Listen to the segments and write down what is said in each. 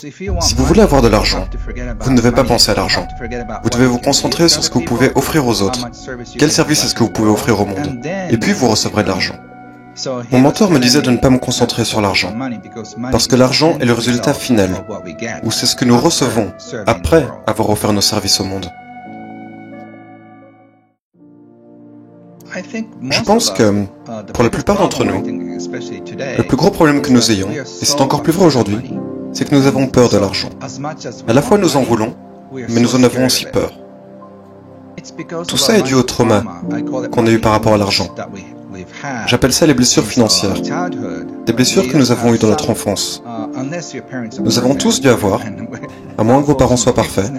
Si vous voulez avoir de l'argent, vous ne devez pas penser à l'argent. Vous devez vous concentrer sur ce que vous pouvez offrir aux autres. Quel service est-ce que vous pouvez offrir au monde? Et puis vous recevrez de l'argent. Mon mentor me disait de ne pas me concentrer sur l'argent, parce que l'argent est le résultat final, ou c'est ce que nous recevons après avoir offert nos services au monde. Je pense que, pour la plupart d'entre nous, le plus gros problème que nous ayons, et c'est encore plus vrai aujourd'hui, c'est que nous avons peur de l'argent. À la fois nous en voulons, mais nous en avons aussi peur. Tout ça est dû au trauma qu'on a eu par rapport à l'argent. J'appelle ça les blessures financières, des blessures que nous avons eues dans notre enfance. Nous avons tous dû avoir, à moins que vos parents soient parfaits,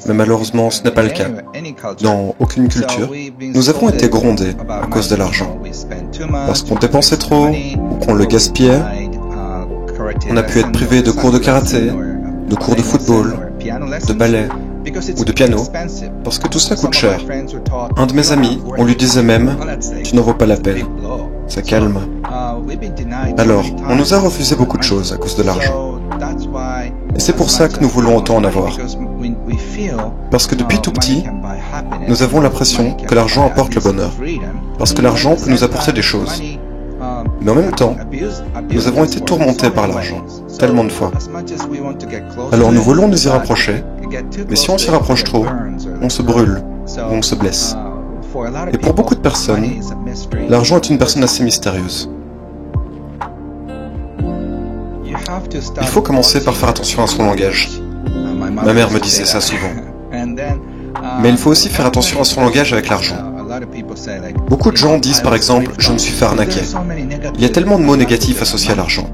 mais malheureusement ce n'est pas le cas. Dans aucune culture, nous avons été grondés à cause de l'argent. Parce qu'on dépensait trop, ou qu'on le gaspillait, on a pu être privé de cours de karaté, de cours de football, de ballet ou de piano, parce que tout ça coûte cher. Un de mes amis, on lui disait même « tu n'en vaux pas la peine ». Ça calme. Alors, on nous a refusé beaucoup de choses à cause de l'argent. Et c'est pour ça que nous voulons autant en avoir. Parce que depuis tout petit, nous avons l'impression que l'argent apporte le bonheur. Parce que l'argent peut nous apporter des choses. Mais en même temps, nous avons été tourmentés par l'argent, tellement de fois. Alors nous voulons nous y rapprocher, mais si on s'y rapproche trop, on se brûle, ou on se blesse. Et pour beaucoup de personnes, l'argent est une personne assez mystérieuse. Il faut commencer par faire attention à son langage. Ma mère me disait ça souvent. Mais il faut aussi faire attention à son langage avec l'argent. Beaucoup de gens disent par exemple « je me suis fait arnaquer ». Il y a tellement de mots négatifs associés à l'argent.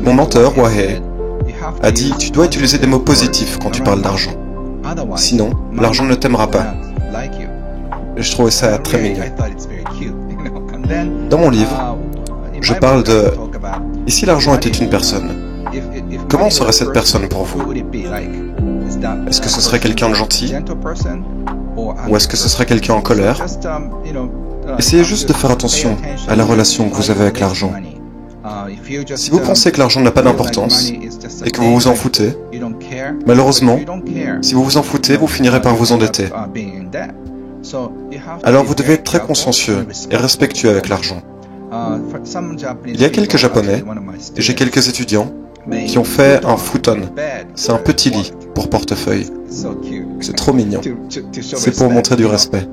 Mon mentor, Wahei, a dit « tu dois utiliser des mots positifs quand tu parles d'argent. Sinon, l'argent ne t'aimera pas ». Et je trouvais ça très mignon. Dans mon livre, je parle de « et si l'argent était une personne, comment serait cette personne pour vous? Est-ce que ce serait quelqu'un de gentil? Ou est-ce que ce serait quelqu'un en colère? Essayez juste de faire attention à la relation que vous avez avec l'argent. Si vous pensez que l'argent n'a pas d'importance et que vous vous en foutez, malheureusement, si vous vous en foutez, vous finirez par vous endetter. Alors vous devez être très consciencieux et respectueux avec l'argent. Il y a quelques Japonais, et j'ai quelques étudiants, qui ont fait un futon. C'est un petit lit pour portefeuille. C'est trop mignon. C'est pour montrer du respect.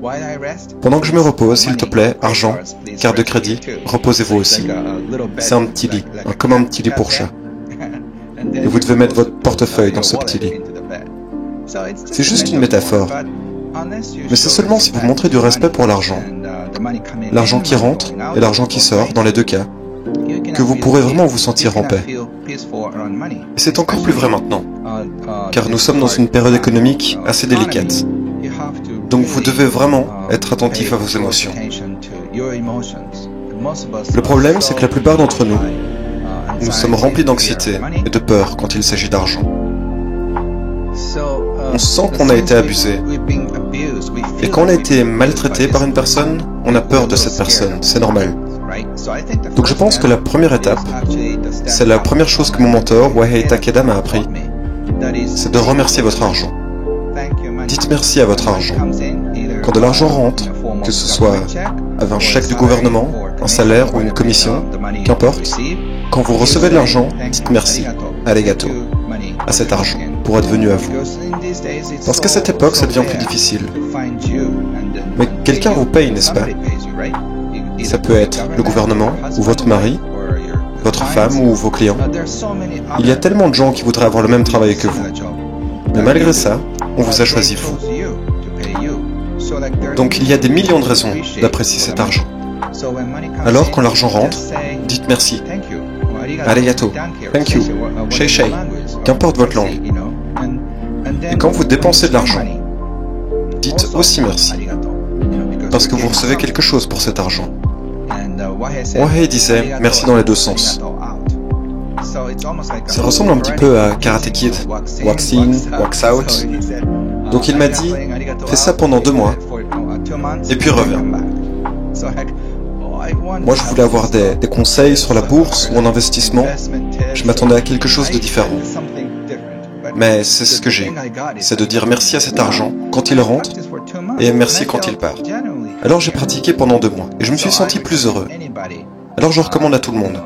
Pendant que je me repose, s'il te plaît, argent, carte de crédit, reposez-vous aussi. C'est un petit lit, comme un petit lit pour chat. Et vous devez mettre votre portefeuille dans ce petit lit. C'est juste une métaphore. Mais c'est seulement si vous montrez du respect pour l'argent, l'argent qui rentre et l'argent qui sort, dans les deux cas, que vous pourrez vraiment vous sentir en paix. Et c'est encore plus vrai maintenant, car nous sommes dans une période économique assez délicate. Donc vous devez vraiment être attentif à vos émotions. Le problème, c'est que la plupart d'entre nous, nous sommes remplis d'anxiété et de peur quand il s'agit d'argent. On sent qu'on a été abusé. Et quand on a été maltraité par une personne, on a peur de cette personne, c'est normal. Donc je pense que la première étape, c'est la première chose que mon mentor, Wahei Takeda, m'a appris, c'est de remercier votre argent. Dites merci à votre argent. Quand de l'argent rentre, que ce soit avec un chèque du gouvernement, un salaire ou une commission, qu'importe, quand vous recevez de l'argent, dites merci, arigato, à cet argent, pour être venu à vous. Parce qu'à cette époque, ça devient plus difficile. Mais quelqu'un vous paye, n'est-ce pas? Ça peut être le gouvernement, ou votre mari, votre femme, ou vos clients. Il y a tellement de gens qui voudraient avoir le même travail que vous. Mais malgré ça, on vous a choisi vous. Donc il y a des millions de raisons d'apprécier cet argent. Alors quand l'argent rentre, dites merci. Arigato, thank you, shei shei, qu'importe votre langue. Et quand vous dépensez de l'argent, dites aussi merci. Parce que vous recevez quelque chose pour cet argent. Wahei disait merci dans les deux sens. Ça ressemble un petit peu à Karate Kid, wax in, wax out. Donc il m'a dit, fais ça pendant 2 mois, et puis reviens. Moi, je voulais avoir des conseils sur la bourse ou en investissement. Je m'attendais à quelque chose de différent. Mais c'est ce que j'ai. C'est de dire merci à cet argent quand il rentre et merci quand il part. Alors j'ai pratiqué pendant 2 mois et je me suis senti plus heureux. Alors je recommande à tout le monde.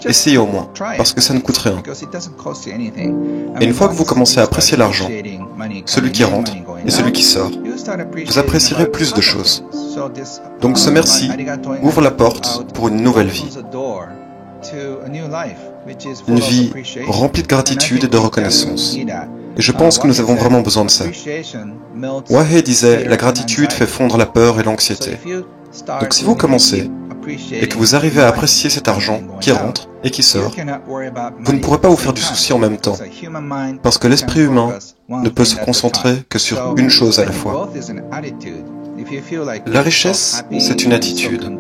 Essayez au moins, parce que ça ne coûte rien. Et une fois que vous commencez à apprécier l'argent, celui qui rentre et celui qui sort, vous apprécierez plus de choses. Donc ce merci ouvre la porte pour une nouvelle vie. Une vie remplie de gratitude et de reconnaissance. Et je pense que nous avons vraiment besoin de ça. Wahei disait, la gratitude fait fondre la peur et l'anxiété. Donc si vous commencez et que vous arrivez à apprécier cet argent qui rentre et qui sort, vous ne pourrez pas vous faire du souci en même temps, parce que l'esprit humain ne peut se concentrer que sur une chose à la fois. La richesse, c'est une attitude.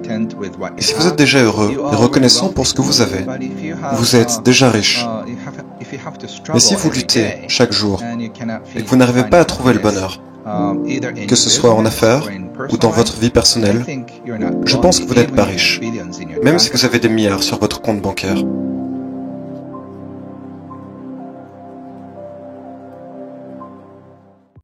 Et si vous êtes déjà heureux et reconnaissant pour ce que vous avez, vous êtes déjà riche. Mais si vous luttez chaque jour et que vous n'arrivez pas à trouver le bonheur, que ce soit en affaires ou dans votre vie personnelle, je pense que vous n'êtes pas riche, même si vous avez des milliards sur votre compte bancaire.